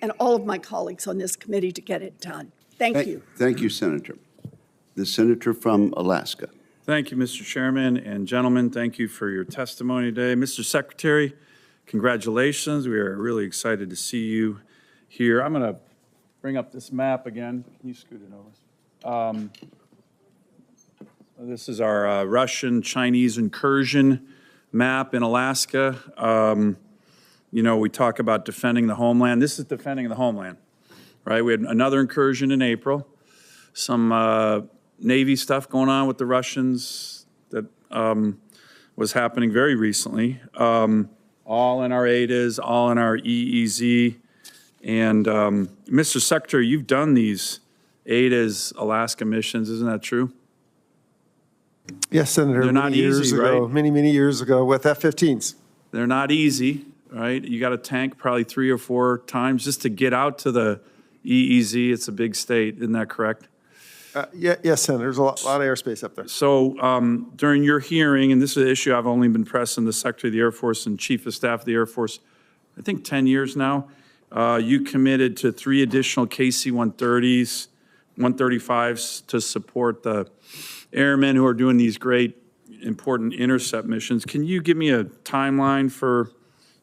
and all of my colleagues on this committee to get it done. Thank you. Thank you, Senator. The senator from Alaska. Thank you, Mr. Chairman, and gentlemen, thank you for your testimony today. Mr. Secretary, congratulations. We are really excited to see you here. I'm going to bring up this map again. Can you scoot it over? This is our Russian-Chinese incursion map in Alaska. You know, we talk about defending the homeland. This is defending the homeland, right? We had another incursion in April. Some Navy stuff going on with the Russians that was happening very recently. All in our ADAs, all in our EEZ. And Mr. Secretary, you've done these ADAs Alaska missions, isn't that true? Yes, Senator. They're not easy, right? Many years ago with F-15s. They're not easy, right? You got to tank probably 3 or 4 times just to get out to the EEZ. It's a big state, isn't that correct? Yes, Senator. There's a lot of airspace up there. So during your hearing, and this is an issue I've only been pressing the Secretary of the Air Force and Chief of Staff of the Air Force, I think 10 years now, you committed to 3 additional KC-130s, 135s to support the airmen who are doing these great, important intercept missions. Can you give me a timeline for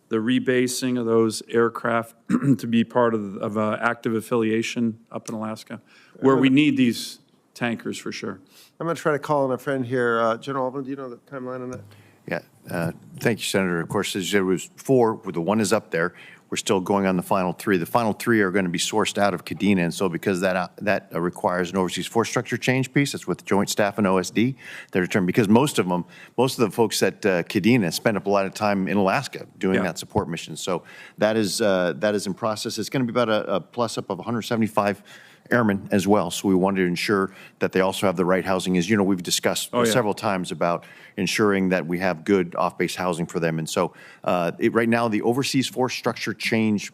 the rebasing of those aircraft to be part of active affiliation up in Alaska, where we need these tankers for sure? I'm going to try to call on a friend here. General Alvin, do you know the timeline on that? Yeah, thank you, Senator. Of course, as there was 4, the 1 is up there. We're still going on the final 3. The final 3 are going to be sourced out of Kadena, and so because that requires an overseas force structure change piece, it's with Joint Staff and OSD. They're determined because most of the folks at Kadena spend up a lot of time in Alaska doing that support mission. So that is in process. It's going to be about a plus up of 175 airmen as well. So we wanted to ensure that they also have the right housing. As you know, we've discussed several times about ensuring that we have good off-base housing for them. And so right now, the overseas force structure change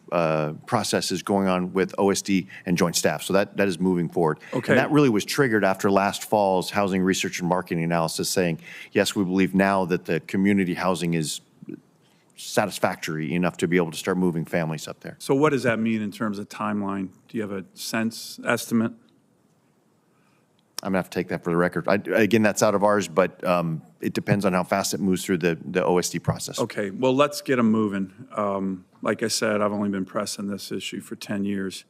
process is going on with OSD and Joint Staff. So that is moving forward. Okay. And that really was triggered after last fall's housing research and marketing analysis saying, yes, we believe now that the community housing is satisfactory enough to be able to start moving families up there. So what does that mean in terms of timeline? Do you have a estimate? I'm going to have to take that for the record. Again, that's out of ours, but it depends on how fast it moves through the OSD process. Okay, well, let's get them moving. Like I said, I've only been pressing this issue for 10 years,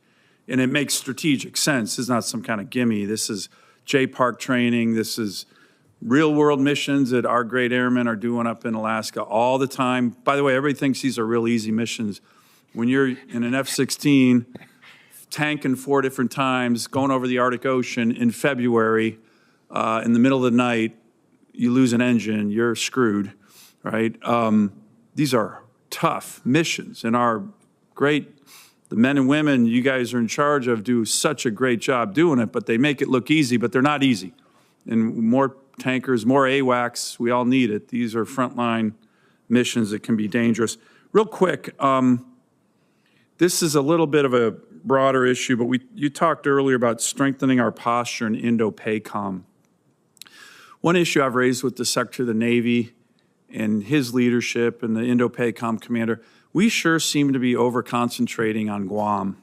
and it makes strategic sense. This is not some kind of gimme. This is JPARC training. This is real-world missions that our great airmen are doing up in Alaska all the time. By the way, everybody thinks these are real easy missions. When you're in an F-16, tanking 4 different times, going over the Arctic Ocean in February, in the middle of the night, you lose an engine, you're screwed, right? These are tough missions, and the men and women you guys are in charge of do such a great job doing it, but they make it look easy, but they're not easy. And more tankers, more AWACS, we all need it. These are frontline missions that can be dangerous. Real quick, this is a little bit of a broader issue, but you talked earlier about strengthening our posture in Indo-Pac. One issue I've raised with the Secretary of the Navy and his leadership and the Indo-Pac commander, we sure seem to be over-concentrating on Guam.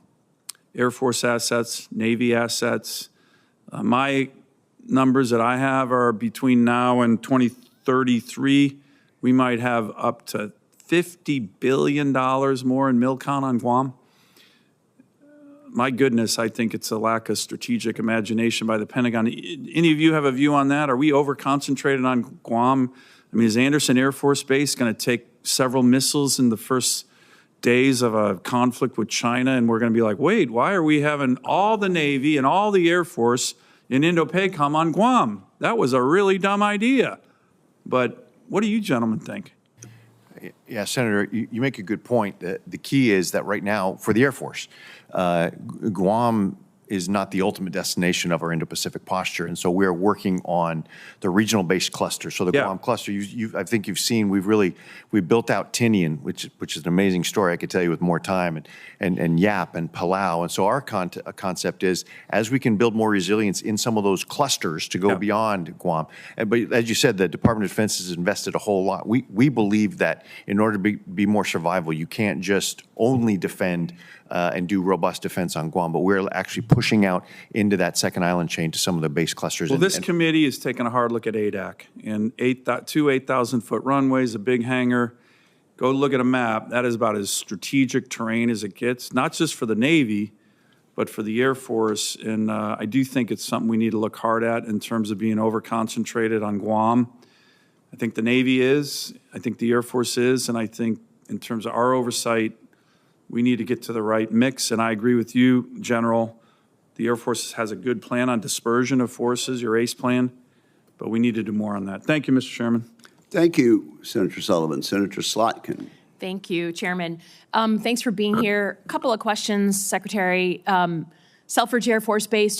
Air Force assets, Navy assets. My numbers that I have are between now and 2033, we might have up to $50 billion more in MILCON on Guam. My goodness, I think it's a lack of strategic imagination by the Pentagon. Any of you have a view on that? Are we over-concentrated on Guam? I mean, is Anderson Air Force Base going to take several missiles in the first days of a conflict with China, and we're going to be like, wait, why are we having all the Navy and all the Air Force in Indo-Pac on Guam? That was a really dumb idea. But what do you gentlemen think? Yeah, Senator, you make a good point. The key is that right now, for the Air Force, Guam is not the ultimate destination of our Indo-Pacific posture, and so we're working on the regional-based cluster. So the Guam cluster, I think you've seen, we built out Tinian, which is an amazing story. I could tell you with more time, and Yap and Palau. And so our concept is, as we can build more resilience in some of those clusters to go beyond Guam. But as you said, the Department of Defense has invested a whole lot. We believe that in order to be more survival, you can't just only defend and do robust defense on Guam, but we're actually pushing out into that second island chain to some of the base clusters. Well, this committee is taking a hard look at ADAC, and two 8,000-foot runways, a big hangar. Go look at a map. That is about as strategic terrain as it gets, not just for the Navy, but for the Air Force. And I do think it's something we need to look hard at in terms of being over-concentrated on Guam. I think the Navy is, I think the Air Force is, and I think in terms of our oversight, we need to get to the right mix. And I agree with you, General. The Air Force has a good plan on dispersion of forces, your ACE plan, but we need to do more on that. Thank you, Mr. Chairman. Thank you, Senator Sullivan. Senator Slotkin. Thank you, Chairman. Thanks for being here. A couple of questions, Secretary. Selfridge Air Force Base,